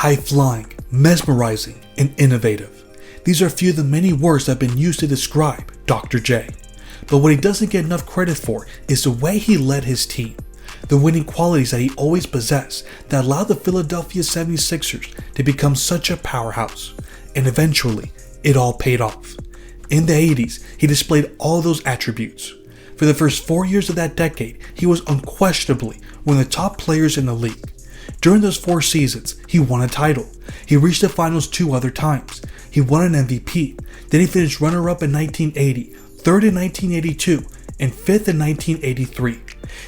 high-flying, mesmerizing, and innovative. These are a few of the many words that have been used to describe Dr. J. But what he doesn't get enough credit for is the way he led his team. The winning qualities that he always possessed that allowed the Philadelphia 76ers to become such a powerhouse. And eventually, it all paid off. In the 80s, he displayed all those attributes. For the first 4 years of that decade, he was unquestionably one of the top players in the league. During those 4 seasons, he won a title. He reached the finals 2 other times. He won an MVP. Then he finished runner-up in 1980, 3rd in 1982, and 5th in 1983.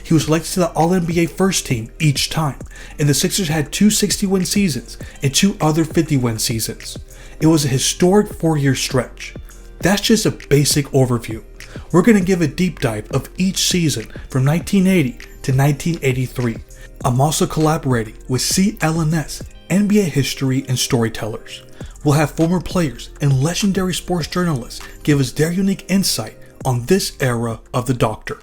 He was selected to the All-NBA first team each time, and the Sixers had 2 60-win seasons and 2 other 50-win seasons. It was a historic 4-year stretch. That's just a basic overview. We're going to give a deep dive of each season from 1980 to 1983. I'm also collaborating with CLNS, NBA History and Storytellers. We'll have former players and legendary sports journalists give us their unique insight on this era of the Doctor.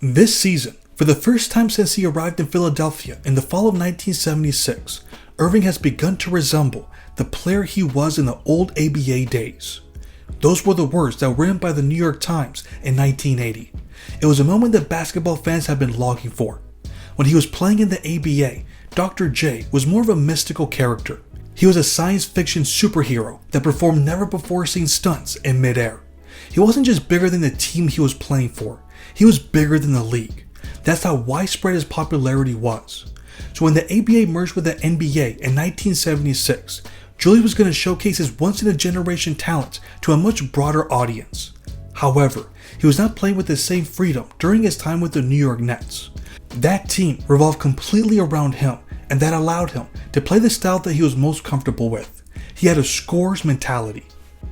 This season, for the first time since he arrived in Philadelphia in the fall of 1976, Erving has begun to resemble the player he was in the old ABA days. Those were the words that were written by the New York Times in 1980. It was a moment that basketball fans have been longing for. When he was playing in the ABA, Dr. J was more of a mystical character. He was a science fiction superhero that performed never-before-seen stunts in midair. He wasn't just bigger than the team he was playing for, he was bigger than the league. That's how widespread his popularity was. So when the ABA merged with the NBA in 1976, Julius was going to showcase his once-in-a-generation talents to a much broader audience. However, he was not playing with the same freedom during his time with the New York Nets. That team revolved completely around him, and that allowed him to play the style that he was most comfortable with. He had a scorer's mentality.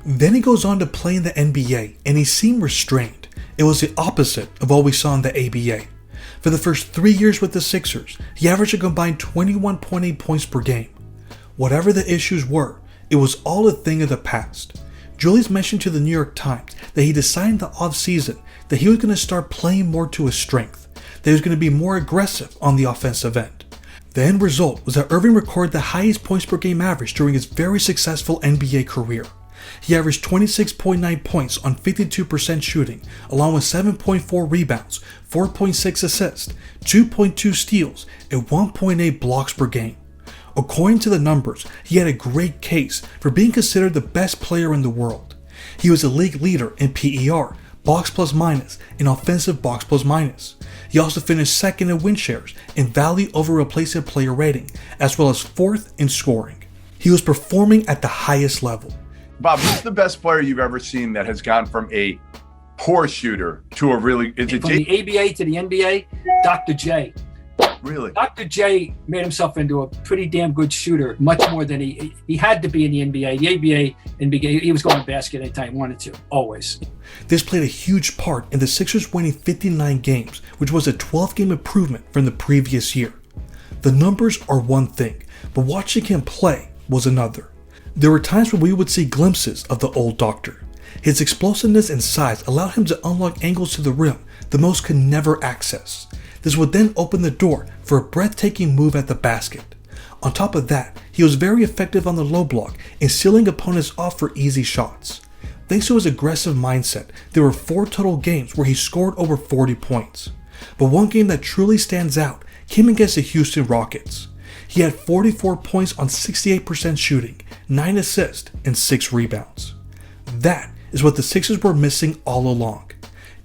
Then he goes on to play in the NBA, and he seemed restrained. It was the opposite of what we saw in the ABA. For the first 3 years with the Sixers, he averaged a combined 21.8 points per game. Whatever the issues were, it was all a thing of the past. Julius mentioned to the New York Times that he decided in the offseason that he was going to start playing more to his strength, that he was going to be more aggressive on the offensive end. The end result was that Erving recorded the highest points per game average during his very successful NBA career. He averaged 26.9 points on 52% shooting, along with 7.4 rebounds, 4.6 assists, 2.2 steals, and 1.8 blocks per game. According to the numbers, he had a great case for being considered the best player in the world. He was a league leader in PER, box plus minus, and offensive box plus minus. He also finished second in win shares and value over replacement player rating, as well as 4th in scoring. He was performing at the highest level. Bob, who's the best player you've ever seen that has gone from a poor shooter to a really... From the ABA to the NBA, Dr. J. Really? Dr. J made himself into a pretty damn good shooter, much more than he had to be in the NBA. The ABA, NBA, he was going to basket anytime he wanted to, always. This played a huge part in the Sixers winning 59 games, which was a 12-game improvement from the previous year. The numbers are one thing, but watching him play was another. There were times when we would see glimpses of the old Doctor. His explosiveness and size allowed him to unlock angles to the rim the most could never access. This would then open the door for a breathtaking move at the basket. On top of that, he was very effective on the low block and sealing opponents off for easy shots. Thanks to his aggressive mindset, there were 4 total games where he scored over 40 points. But one game that truly stands out came against the Houston Rockets. He had 44 points on 68% shooting, 9 assists, and 6 rebounds. That is what the Sixers were missing all along.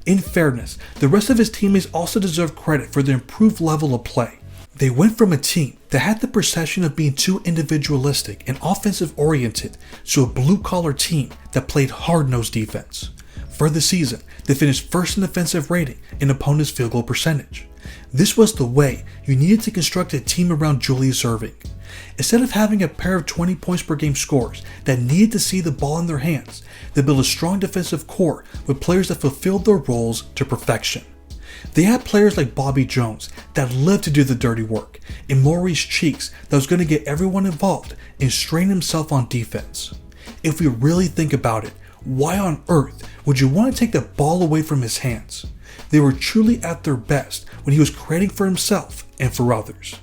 In fairness, the rest of his teammates also deserve credit for their improved level of play. They went from a team that had the perception of being too individualistic and offensive-oriented to a blue-collar team that played hard-nosed defense. For the season, they finished first in defensive rating and opponent's field goal percentage. This was the way you needed to construct a team around Julius Erving. Instead of having a pair of 20 points per game scorers that needed to see the ball in their hands, they built a strong defensive core with players that fulfilled their roles to perfection. They had players like Bobby Jones that lived to do the dirty work, and Maurice Cheeks that was going to get everyone involved and strain himself on defense. If we really think about it, why on earth would you want to take the ball away from his hands? They were truly at their best when he was creating for himself and for others.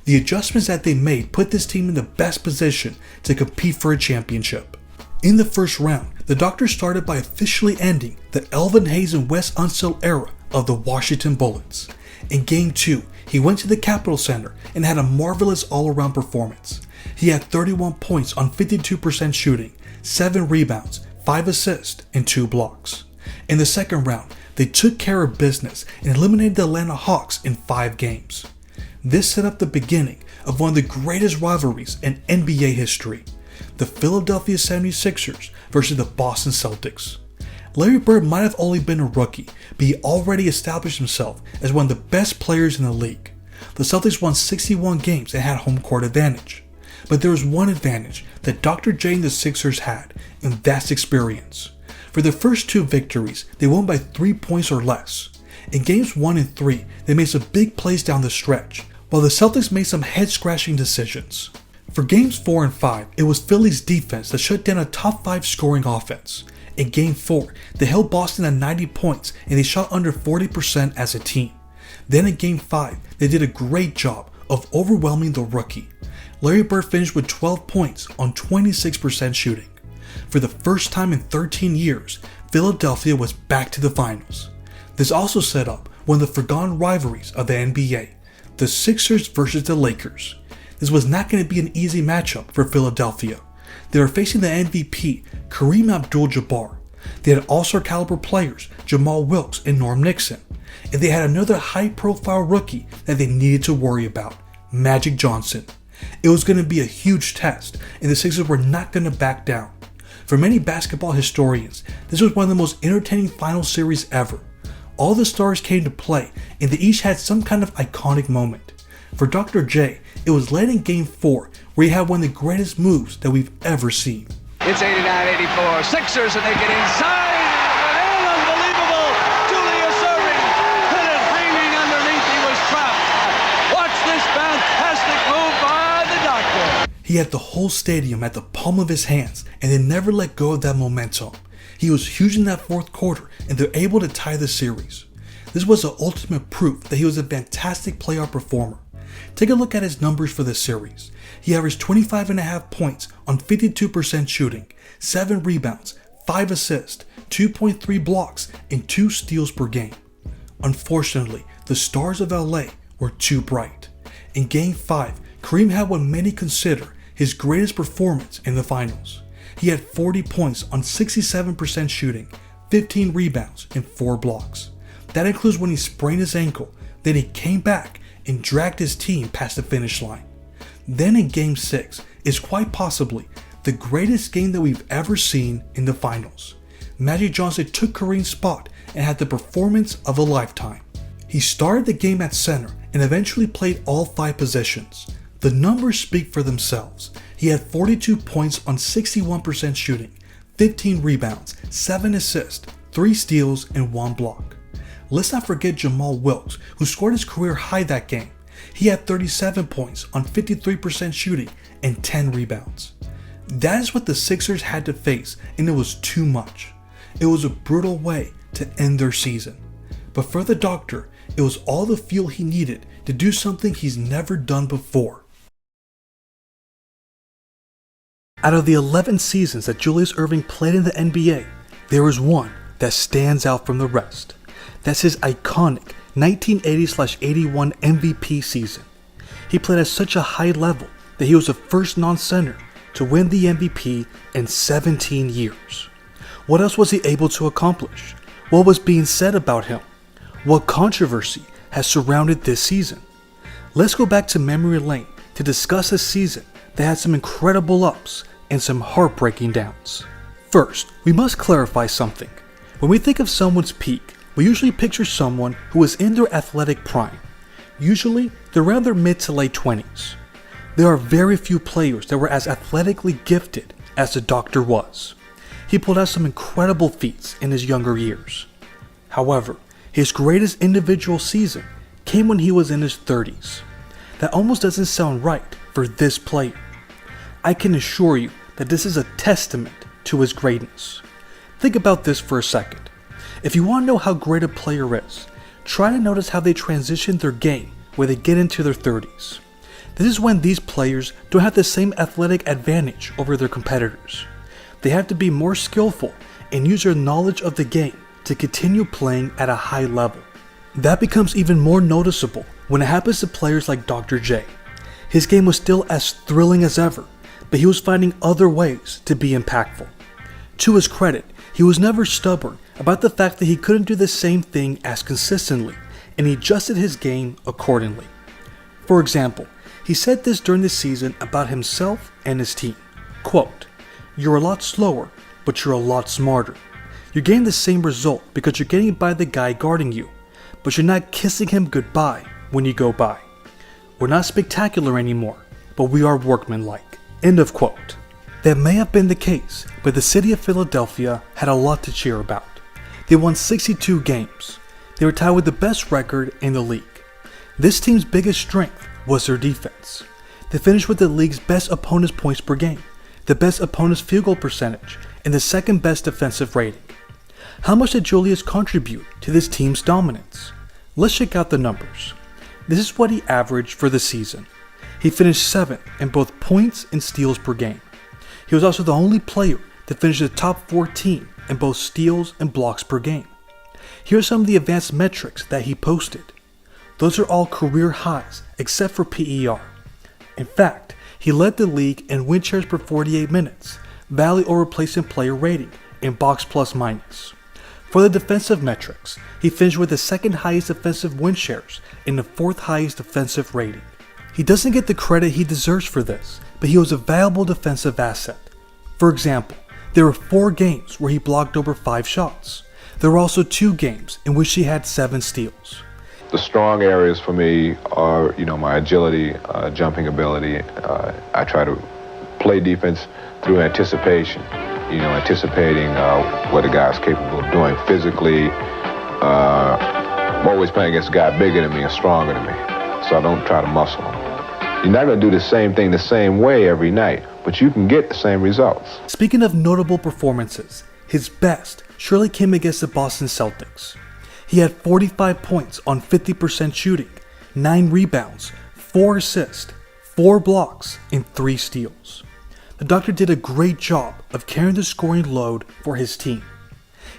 The adjustments that they made put this team in the best position to compete for a championship. In the first round, the Doctor started by officially ending the Elvin Hayes and Wes Unseld era of the Washington Bullets. In Game 2, he went to the Capitol Center and had a marvelous all-around performance. He had 31 points on 52% shooting, 7 rebounds, 5 assists, and 2 blocks. In the second round, they took care of business and eliminated the Atlanta Hawks in 5 games. This set up the beginning of one of the greatest rivalries in NBA history, the Philadelphia 76ers versus the Boston Celtics. Larry Bird might have only been a rookie, but he already established himself as one of the best players in the league. The Celtics won 61 games and had home court advantage. But there was one advantage that Dr. J and the Sixers had, and that's experience. For their first 2 victories, they won by 3 points or less. In games 1 and 3, they made some big plays down the stretch, while the Celtics made some head-scratching decisions. For games 4 and 5, it was Philly's defense that shut down a top 5 scoring offense. In Game 4, they held Boston at 90 points and they shot under 40% as a team. Then in Game 5, they did a great job of overwhelming the rookie. Larry Bird finished with 12 points on 26% shooting. For the first time in 13 years, Philadelphia was back to the finals. This also set up one of the forgotten rivalries of the NBA, the Sixers versus the Lakers. This was not going to be an easy matchup for Philadelphia. They were facing the MVP, Kareem Abdul-Jabbar. They had all-star caliber players, Jamal Wilkes and Norm Nixon. And they had another high-profile rookie that they needed to worry about, Magic Johnson. It was going to be a huge test, and the Sixers were not going to back down. For many basketball historians, this was one of the most entertaining final series ever. All the stars came to play, and they each had some kind of iconic moment. For Dr. J, it was late in Game 4 where he had one of the greatest moves that we've ever seen. It's 89-84, Sixers, and they get inside, and unbelievable, Julius Erving hit it hanging underneath, he was trapped. Watch this fantastic move by the Doctor. He had the whole stadium at the palm of his hands, and they never let go of that momentum. He was huge in that fourth quarter, and they're able to tie the series. This was the ultimate proof that he was a fantastic playoff performer. Take a look at his numbers for this series. He averaged 25.5 points on 52% shooting, 7 rebounds, 5 assists, 2.3 blocks, and 2 steals per game. Unfortunately, the stars of LA were too bright. In Game 5, Kareem had what many consider his greatest performance in the finals. He had 40 points on 67% shooting, 15 rebounds, and 4 blocks. That includes when he sprained his ankle, then he came back and dragged his team past the finish line. Then in Game 6 is quite possibly the greatest game that we've ever seen in the finals. Magic Johnson took Kareem's spot and had the performance of a lifetime. He started the game at center and eventually played all 5 positions. The numbers speak for themselves. He had 42 points on 61% shooting, 15 rebounds, 7 assists, 3 steals, and 1 block. Let's not forget Jamal Wilkes, who scored his career high that game. He had 37 points on 53% shooting and 10 rebounds. That is what the Sixers had to face, and it was too much. It was a brutal way to end their season. But for the Doctor, it was all the fuel he needed to do something he's never done before. Out of the 11 seasons that Julius Erving played in the NBA, there is one that stands out from the rest. That's his iconic 1980-81 MVP season. He played at such a high level that he was the first non-center to win the MVP in 17 years. What else was he able to accomplish? What was being said about him? What controversy has surrounded this season? Let's go back to memory lane to discuss a season that had some incredible ups and some heartbreaking downs. First, we must clarify something. When we think of someone's peak, we usually picture someone who is in their athletic prime. Usually, they're around their mid to late 20s. There are very few players that were as athletically gifted as the Doctor was. He pulled out some incredible feats in his younger years. However, his greatest individual season came when he was in his 30s. That almost doesn't sound right for this player. I can assure you that this is a testament to his greatness. Think about this for a second. If you want to know how great a player is, try to notice how they transition their game when they get into their 30s. This is when these players don't have the same athletic advantage over their competitors. They have to be more skillful and use their knowledge of the game to continue playing at a high level. That becomes even more noticeable when it happens to players like Dr. J. His game was still as thrilling as ever, but he was finding other ways to be impactful. To his credit, he was never stubborn about the fact that he couldn't do the same thing as consistently, and he adjusted his game accordingly. For example, he said this during the season about himself and his team. Quote, "You're a lot slower, but you're a lot smarter. You're getting the same result because you're getting by the guy guarding you, but you're not kissing him goodbye when you go by. We're not spectacular anymore, but we are workmanlike." End of quote. That may have been the case, but the city of Philadelphia had a lot to cheer about. They won 62 games. They were tied with the best record in the league. This team's biggest strength was their defense. They finished with the league's best opponent's points per game, the best opponent's field goal percentage, and the second best defensive rating. How much did Julius contribute to this team's dominance? Let's check out the numbers. This is what he averaged for the season. He finished 7th in both points and steals per game. He was also the only player to finish the top 14 in both steals and blocks per game. Here are some of the advanced metrics that he posted. Those are all career highs except for PER. In fact, he led the league in win shares per 48 minutes, value over replacement player rating, and box plus minus. For the defensive metrics, he finished with the second highest defensive win shares and the fourth highest defensive rating. He doesn't get the credit he deserves for this, but he was a valuable defensive asset. For example, there were 4 games where he blocked over 5 shots. There were also 2 games in which he had 7 steals. The strong areas for me are, my agility, jumping ability. I try to play defense through anticipation, anticipating what a guy's capable of doing physically. I'm always playing against a guy bigger than me and stronger than me, so I don't try to muscle him. You're not going to do the same thing the same way every night, but you can get the same results. Speaking of notable performances, his best surely came against the Boston Celtics. He had 45 points on 50% shooting, 9 rebounds, 4 assists, 4 blocks, and 3 steals. The doctor did a great job of carrying the scoring load for his team.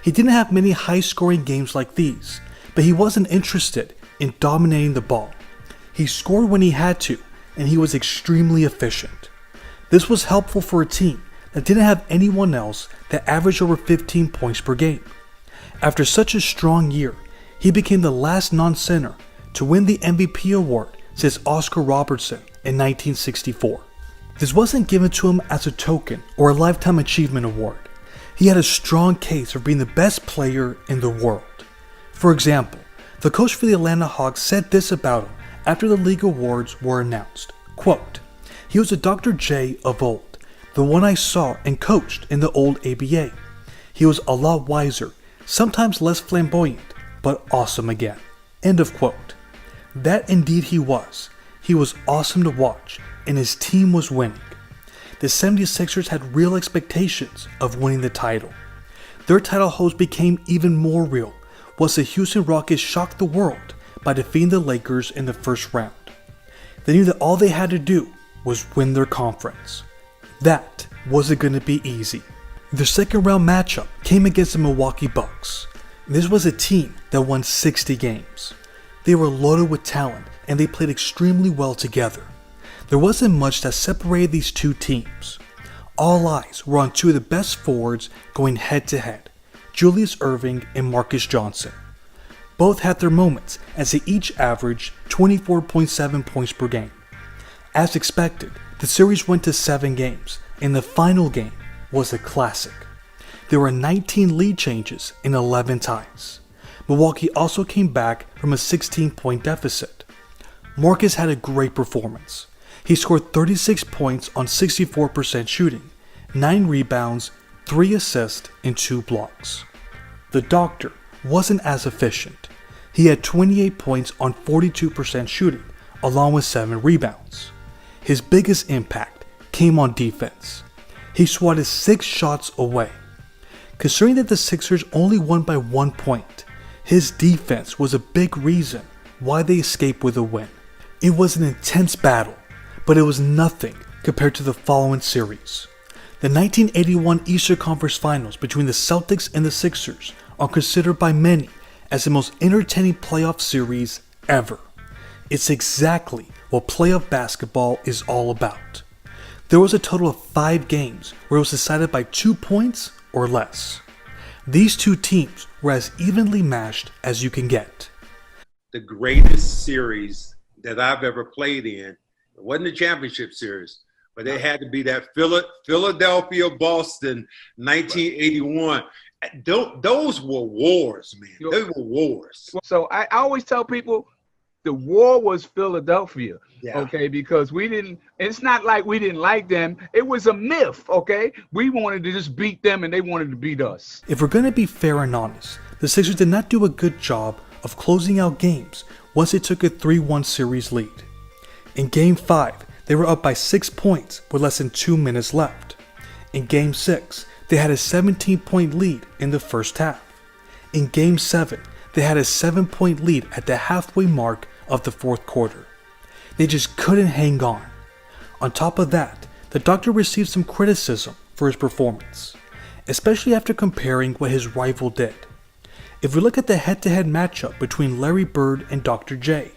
He didn't have many high-scoring games like these, but he wasn't interested in dominating the ball. He scored when he had to, and he was extremely efficient. This was helpful for a team that didn't have anyone else that averaged over 15 points per game. After such a strong year, he became the last non-center to win the MVP award since Oscar Robertson in 1964. This wasn't given to him as a token or a lifetime achievement award. He had a strong case for being the best player in the world. For example, the coach for the Atlanta Hawks said this about him after the league awards were announced. Quote, "He was a Dr. J of old, the one I saw and coached in the old ABA. He was a lot wiser, sometimes less flamboyant, but awesome again." End of quote. That indeed he was. He was awesome to watch, and his team was winning. The 76ers had real expectations of winning the title. Their title hopes became even more real once the Houston Rockets shocked the world by defeating the Lakers in the first round. They knew that all they had to do was win their conference. That wasn't going to be easy. Their second round matchup came against the Milwaukee Bucks. This was a team that won 60 games. They were loaded with talent and they played extremely well together. There wasn't much that separated these two teams. All eyes were on 2 of the best forwards going head to head, Julius Erving and Marcus Johnson. Both had their moments as they each averaged 24.7 points per game. As expected, the series went to 7 games, and the final game was a classic. There were 19 lead changes and 11 ties. Milwaukee also came back from a 16-point deficit. Marcus had a great performance. He scored 36 points on 64% shooting, 9 rebounds, 3 assists, and 2 blocks. The doctor wasn't as efficient. He had 28 points on 42% shooting, along with 7 rebounds. His biggest impact came on defense. He swatted 6 shots away. Considering that the Sixers only won by 1 point, his defense was a big reason why they escaped with a win. It was an intense battle, but it was nothing compared to the following series. The 1981 Eastern Conference Finals between the Celtics and the Sixers are considered by many as the most entertaining playoff series ever. It's exactly what playoff basketball is all about. There was a total of 5 games where it was decided by 2 points or less. These two teams were as evenly matched as you can get. The greatest series that I've ever played in, it wasn't the championship series, but it had to be that Philadelphia-Boston 1981. Those were wars, man. They were wars. So I always tell people the war was Philadelphia, Yeah. okay, because it's not like we didn't like them. It was a myth, okay? We wanted to just beat them and they wanted to beat us. If we're going to be fair and honest, the Sixers did not do a good job of closing out games once they took a 3-1 series lead. In Game 5, they were up by 6 points with less than 2 minutes left. In Game 6, they had a 17-point lead in the first half. In Game 7, they had a 7-point lead at the halfway mark of the fourth quarter. They just couldn't hang on. On top of that, the Doctor received some criticism for his performance, especially after comparing what his rival did. If we look at the head-to-head matchup between Larry Bird and Dr. J,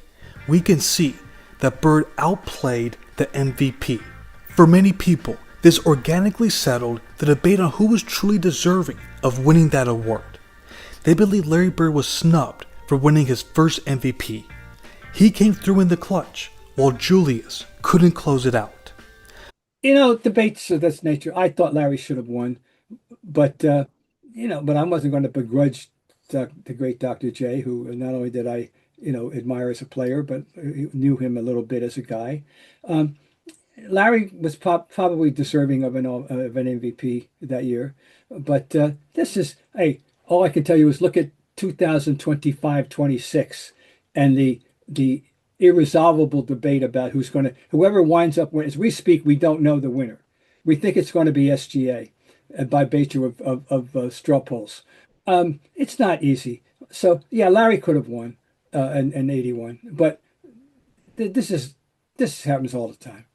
we can see that Bird outplayed the MVP. For many people, this organically settled the debate on who was truly deserving of winning that award. They believe Larry Bird was snubbed for winning his first MVP. He came through in the clutch, while Julius couldn't close it out. Debates of this nature, I thought Larry should have won, but I wasn't going to begrudge the great Dr. J, who not only did I, admire as a player, but knew him a little bit as a guy. Larry was probably deserving of an MVP that year, but all I can tell you is look at 2025-26 and the irresolvable debate about whoever winds up winning. As we speak, we don't know the winner. We think it's going to be SGA by virtue of straw polls. It's not easy. So yeah, Larry could have won in 81, but this happens all the time.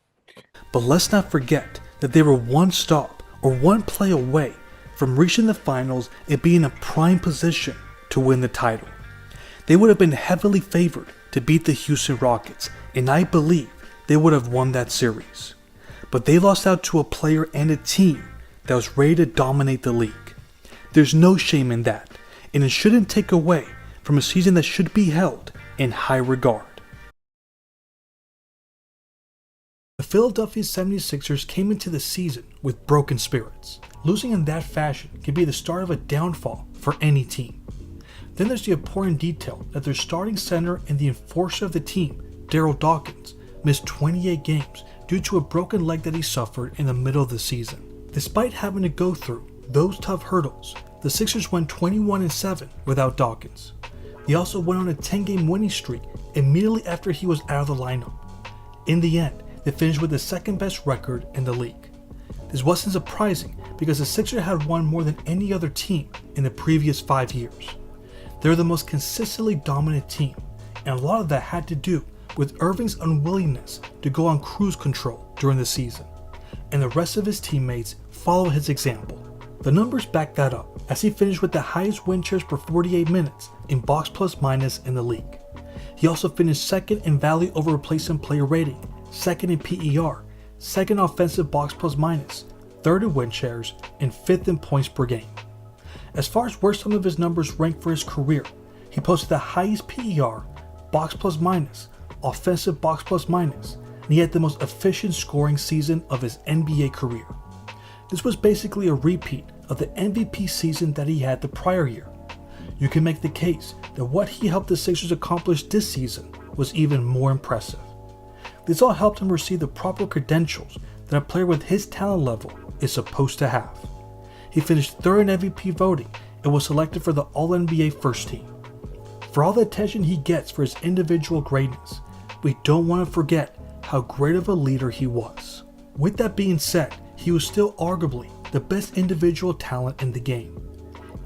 But let's not forget that they were one stop or one play away from reaching the finals and being in a prime position to win the title. They would have been heavily favored to beat the Houston Rockets, and I believe they would have won that series. But they lost out to a player and a team that was ready to dominate the league. There's no shame in that, and it shouldn't take away from a season that should be held in high regard. The Philadelphia 76ers came into the season with broken spirits. Losing in that fashion can be the start of a downfall for any team. Then there's the important detail that their starting center and the enforcer of the team, Daryl Dawkins, missed 28 games due to a broken leg that he suffered in the middle of the season. Despite having to go through those tough hurdles, the Sixers went 21-7 without Dawkins. They also went on a 10-game winning streak immediately after he was out of the lineup. In the end, they finished with the second best record in the league. This wasn't surprising because the Sixers had won more than any other team in the previous 5 years. They were the most consistently dominant team, and a lot of that had to do with Erving's unwillingness to go on cruise control during the season, and the rest of his teammates followed his example. The numbers back that up, as he finished with the highest win shares per 48 minutes in box plus minus in the league. He also finished second in value over replacement player rating, second in PER, second offensive box plus minus, third in win shares, and fifth in points per game. As far as where some of his numbers rank for his career, he posted the highest PER, box plus minus, offensive box plus minus, and he had the most efficient scoring season of his NBA career. This was basically a repeat of the MVP season that he had the prior year. You can make the case that what he helped the Sixers accomplish this season was even more impressive. This all helped him receive the proper credentials that a player with his talent level is supposed to have. He finished third in MVP voting and was selected for the All-NBA first team. For all the attention he gets for his individual greatness, we don't want to forget how great of a leader he was. With that being said, he was still arguably the best individual talent in the game.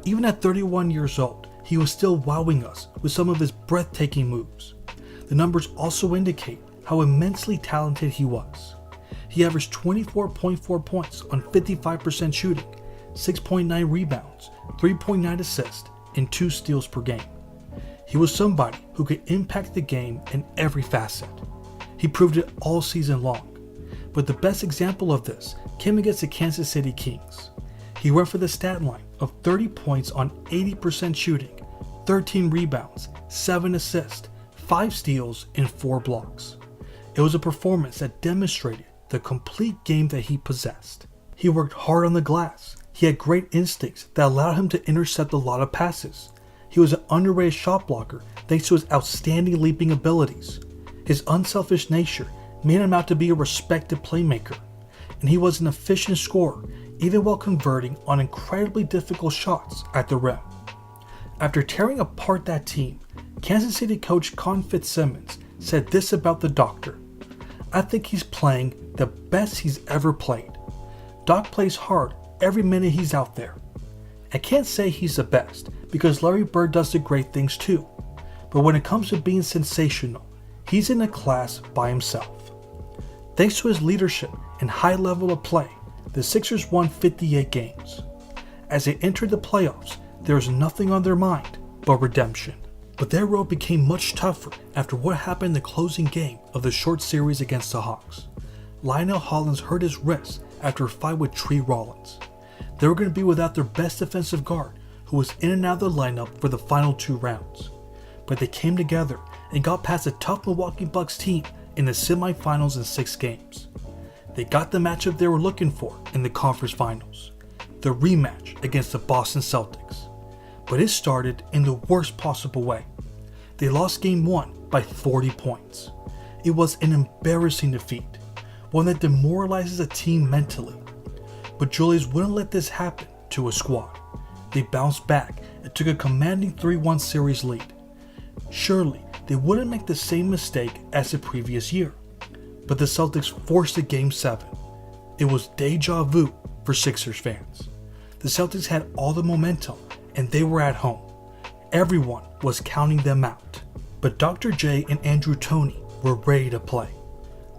Even at 31 years old, he was still wowing us with some of his breathtaking moves. The numbers also indicate how immensely talented he was. He averaged 24.4 points on 55% shooting, 6.9 rebounds, 3.9 assists, and 2 steals per game. He was somebody who could impact the game in every facet. He proved it all season long. But the best example of this came against the Kansas City Kings. He went for the stat line of 30 points on 80% shooting, 13 rebounds, 7 assists, 5 steals, and 4 blocks. It was a performance that demonstrated the complete game that he possessed. He worked hard on the glass. He had great instincts that allowed him to intercept a lot of passes. He was an underrated shot blocker thanks to his outstanding leaping abilities. His unselfish nature made him out to be a respected playmaker, and he was an efficient scorer even while converting on incredibly difficult shots at the rim. After tearing apart that team, Kansas City coach Con Fitzsimmons said this about the Doctor: "I think he's playing the best he's ever played. Doc plays hard every minute he's out there. I can't say he's the best because Larry Bird does the great things too, but when it comes to being sensational, he's in a class by himself." Thanks to his leadership and high level of play, the Sixers won 58 games. As they entered the playoffs, there was nothing on their mind but redemption. But their road became much tougher after what happened in the closing game of the short series against the Hawks. Lionel Hollins hurt his wrist after a fight with Tree Rollins. They were going to be without their best defensive guard, who was in and out of the lineup for the final 2 rounds. But they came together and got past a tough Milwaukee Bucks team in the semifinals in 6 games. They got the matchup they were looking for in the conference finals, the rematch against the Boston Celtics. But it started in the worst possible way. They lost game 1 by 40 points. It was an embarrassing defeat, one that demoralizes a team mentally. But Julius wouldn't let this happen to a squad. They bounced back and took a commanding 3-1 series lead. Surely they wouldn't make the same mistake as the previous year. But the Celtics forced a Game 7. It was deja vu for Sixers fans. The Celtics had all the momentum and they were at home. Everyone was counting them out. But Dr. J and Andrew Toney were ready to play.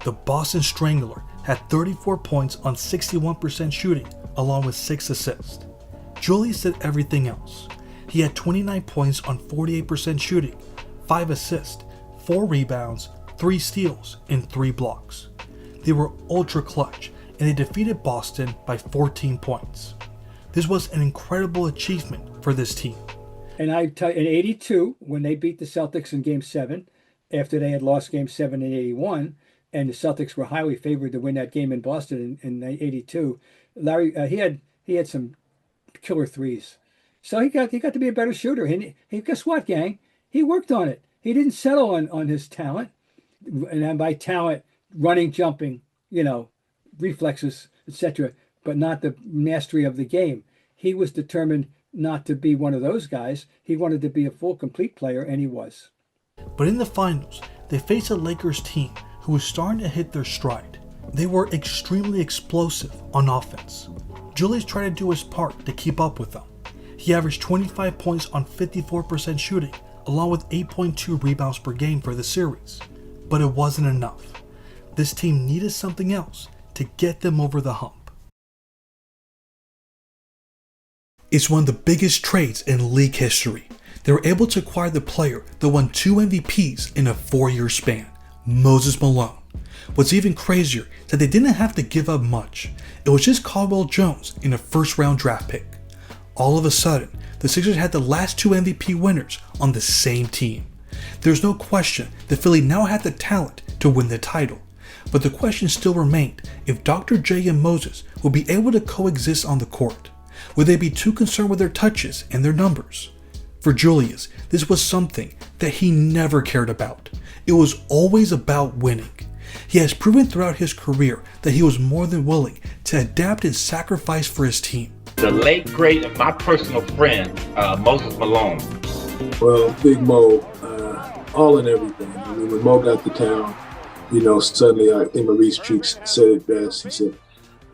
The Boston Strangler had 34 points on 61% shooting along with 6 assists. Julius did everything else. He had 29 points on 48% shooting, 5 assists, 4 rebounds, 3 steals, and 3 blocks. They were ultra clutch and they defeated Boston by 14 points. This was an incredible achievement for this team. And I tell you, in 82, when they beat the Celtics in Game 7, after they had lost Game 7 in 81, and the Celtics were highly favored to win that game in Boston in 82, Larry, he had some killer threes. So he got to be a better shooter. And he guess what, gang? He worked on it. He didn't settle on his talent. And by talent, running, jumping, reflexes, etc., but not the mastery of the game. He was determined not to be one of those guys. He wanted to be a full, complete player, and he was. But in the finals, they faced a Lakers team who was starting to hit their stride. They were extremely explosive on offense. Julius tried to do his part to keep up with them. He averaged 25 points on 54% shooting, along with 8.2 rebounds per game for the series. But it wasn't enough. This team needed something else to get them over the hump. It's one of the biggest trades in league history. They were able to acquire the player that won 2 MVPs in a 4-year span, Moses Malone. What's even crazier is that they didn't have to give up much. It was just Caldwell Jones in a first-round draft pick. All of a sudden, the Sixers had the last 2 MVP winners on the same team. There's no question that Philly now had the talent to win the title. But the question still remained if Dr. J and Moses would be able to coexist on the court. Would they be too concerned with their touches and their numbers? For Julius, this was something that he never cared about. It was always about winning. He has proven throughout his career that he was more than willing to adapt and sacrifice for his team. The late, great, and my personal friend, Moses Malone. Well, Big Mo, all in everything. I mean, when Mo got to town, suddenly I think Maurice Cheeks said it best. He said,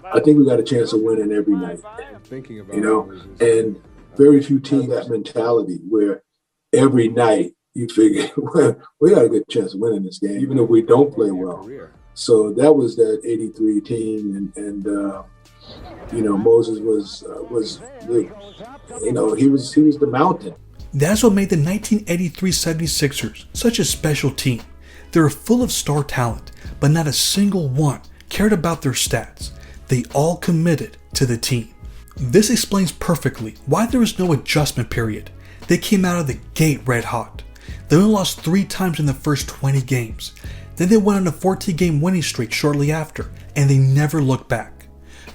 I think we got a chance of winning every night. And very few teams that mentality where every night, you figure, well, we got a good chance of winning this game, even if we don't play well. So that was that 83 team, and Moses was he was the mountain. That's what made the 1983 76ers such a special team. They were full of star talent, but not a single one cared about their stats. They all committed to the team. This explains perfectly why there was no adjustment period. They came out of the gate red hot. They only lost 3 times in the first 20 games. Then they went on a 14-game winning streak shortly after, and they never looked back.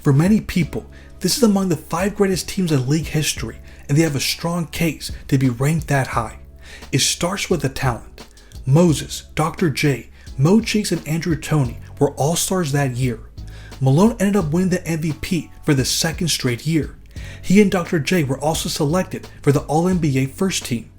For many people, this is among the 5 greatest teams in league history, and they have a strong case to be ranked that high. It starts with the talent. Moses, Dr. J, Mo Cheeks, and Andrew Toney were all-stars that year. Malone ended up winning the MVP for the 2nd straight year. He and Dr. J were also selected for the All-NBA first team.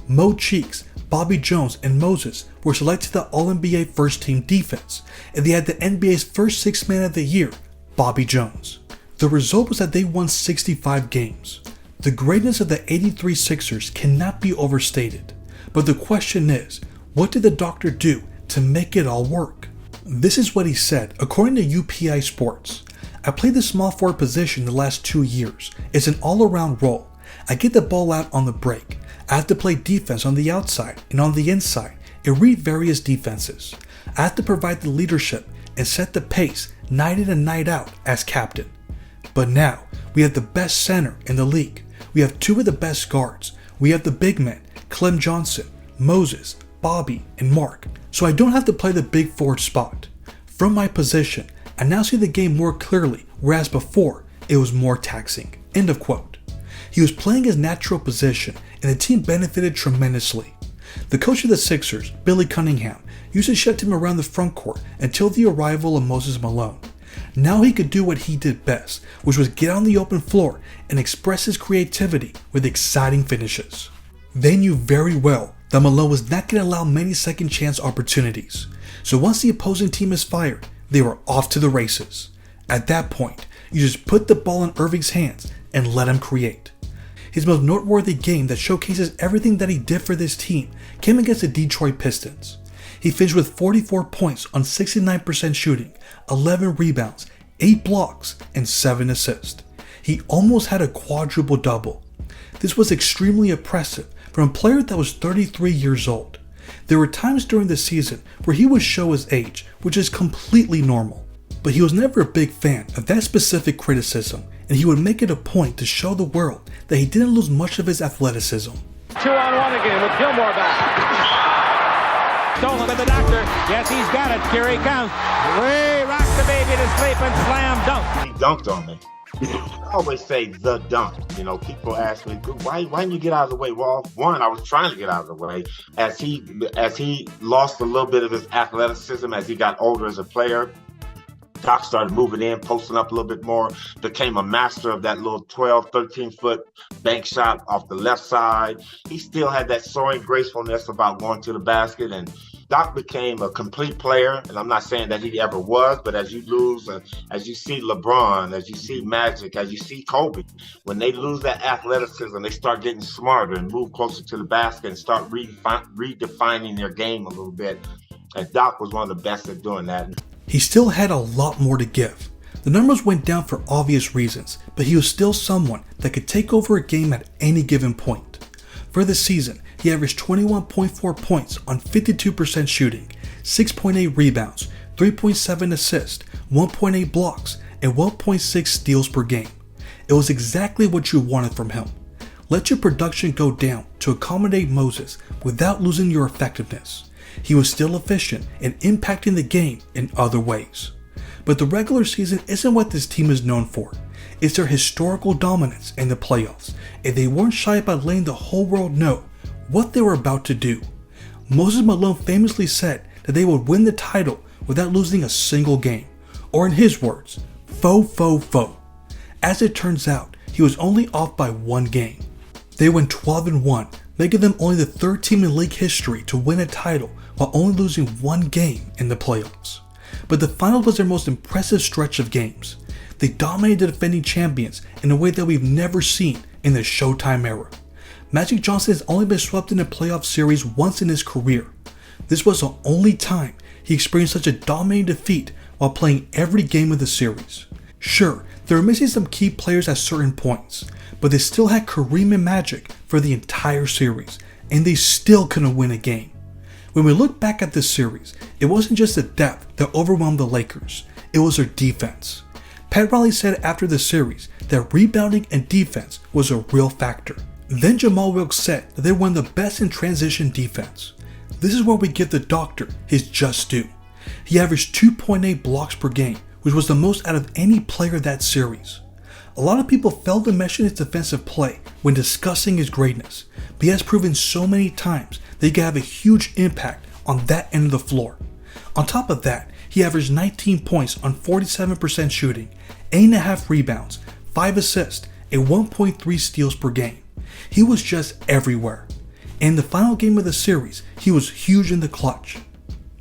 Mo Cheeks, Bobby Jones, and Moses were selected to the All-NBA first team defense, and they had the NBA's first 6th man of the year, Bobby Jones. The result was that they won 65 games. The greatness of the 83 Sixers cannot be overstated, but the question is, what did the doctor do to make it all work? This is what he said, according to UPI Sports. I played the small forward position the last 2 years. It's an all-around role. I get the ball out on the break. I have to play defense on the outside and on the inside and read various defenses. I have to provide the leadership and set the pace night in and night out as captain. But now, we have the best center in the league. We have 2 of the best guards. We have the big men, Clem Johnson, Moses, Bobby, and Mark. So I don't have to play the big forward spot. From my position, I now see the game more clearly, whereas before, it was more taxing. End of quote. He was playing his natural position, and the team benefited tremendously. The coach of the Sixers, Billy Cunningham, used to shift him around the front court until the arrival of Moses Malone. Now he could do what he did best, which was get on the open floor and express his creativity with exciting finishes. They knew very well that Malone was not going to allow many second chance opportunities. So once the opposing team is fired, they were off to the races. At that point, you just put the ball in Erving's hands and let him create. His most noteworthy game that showcases everything that he did for this team came against the Detroit Pistons. He finished with 44 points on 69% shooting, 11 rebounds, 8 blocks, and 7 assists. He almost had a quadruple double. This was extremely impressive from a player that was 33 years old. There were times during the season where he would show his age, which is completely normal. But he was never a big fan of that specific criticism, and he would make it a point to show the world that he didn't lose much of his athleticism. 2-on-1 again with Gilmore back. Stolen by the doctor. Yes, he's got it. Here he comes. We rock the baby to sleep and slam dunk. He dunked on me. I always say the dunk. People ask me, why didn't you get out of the way? Well, one, I was trying to get out of the way. As he lost a little bit of his athleticism as he got older as a player, Doc started moving in, posting up a little bit more, became a master of that little 12, 13-foot bank shot off the left side. He still had that soaring gracefulness about going to the basket, and Doc became a complete player. And I'm not saying that he ever was, but as you lose, as you see LeBron, as you see Magic, as you see Kobe, when they lose that athleticism, they start getting smarter and move closer to the basket and start redefining their game a little bit. And Doc was one of the best at doing that. He still had a lot more to give. The numbers went down for obvious reasons, but he was still someone that could take over a game at any given point. For the season, he averaged 21.4 points on 52% shooting, 6.8 rebounds, 3.7 assists, 1.8 blocks, and 1.6 steals per game. It was exactly what you wanted from him. Let your production go down to accommodate Moses without losing your effectiveness. He was still efficient and impacting the game in other ways. But the regular season isn't what this team is known for. It's their historical dominance in the playoffs, and they weren't shy about letting the whole world know what they were about to do. Moses Malone famously said that they would win the title without losing a single game, or in his words, faux. As it turns out, he was only off by 1 game. They went 12-1, making them only the 3rd team in league history to win a title while only losing 1 game in the playoffs. But the final was their most impressive stretch of games. They dominated the defending champions in a way that we've never seen in the Showtime era. Magic Johnson has only been swept in a playoff series once in his career. This was the only time he experienced such a dominating defeat while playing every game of the series. Sure, they were missing some key players at certain points, but they still had Kareem and Magic for the entire series, and they still couldn't win a game. When we look back at this series, it wasn't just the depth that overwhelmed the Lakers, it was their defense. Pat Riley said after the series that rebounding and defense was a real factor. Then Jamal Wilkes said that they were one of the best in transition defense. This is where we give the doctor his just due. He averaged 2.8 blocks per game, which was the most out of any player that series. A lot of people failed to mention his defensive play when discussing his greatness, but he has proven so many times that he can have a huge impact on that end of the floor. On top of that, he averaged 19 points on 47% shooting, 8.5 rebounds, 5 assists, and 1.3 steals per game. He was just everywhere. And in the final game of the series, he was huge in the clutch.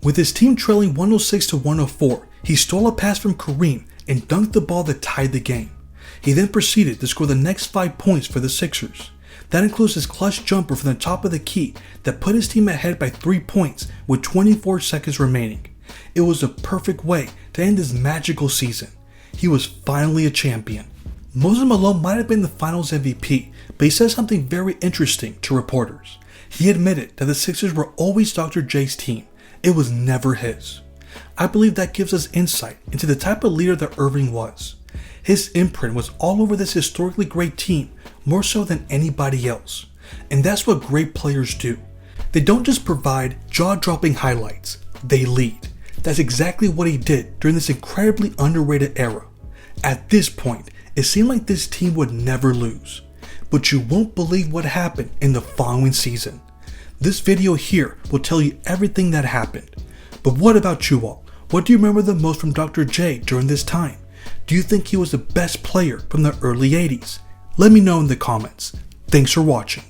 With his team trailing 106-104, he stole a pass from Kareem and dunked the ball that tied the game. He then proceeded to score the next 5 points for the Sixers. That includes his clutch jumper from the top of the key that put his team ahead by 3 points with 24 seconds remaining. It was a perfect way to end his magical season. He was finally a champion. Moses Malone might have been the finals MVP, but he said something very interesting to reporters. He admitted that the Sixers were always Dr. J's team. It was never his. I believe that gives us insight into the type of leader that Erving was. His imprint was all over this historically great team, more so than anybody else. And that's what great players do. They don't just provide jaw-dropping highlights, they lead. That's exactly what he did during this incredibly underrated era. At this point, it seemed like this team would never lose. But you won't believe what happened in the following season. This video here will tell you everything that happened. But what about you all? What do you remember the most from Dr. J during this time? Do you think he was the best player from the early 80s? Let me know in the comments. Thanks for watching.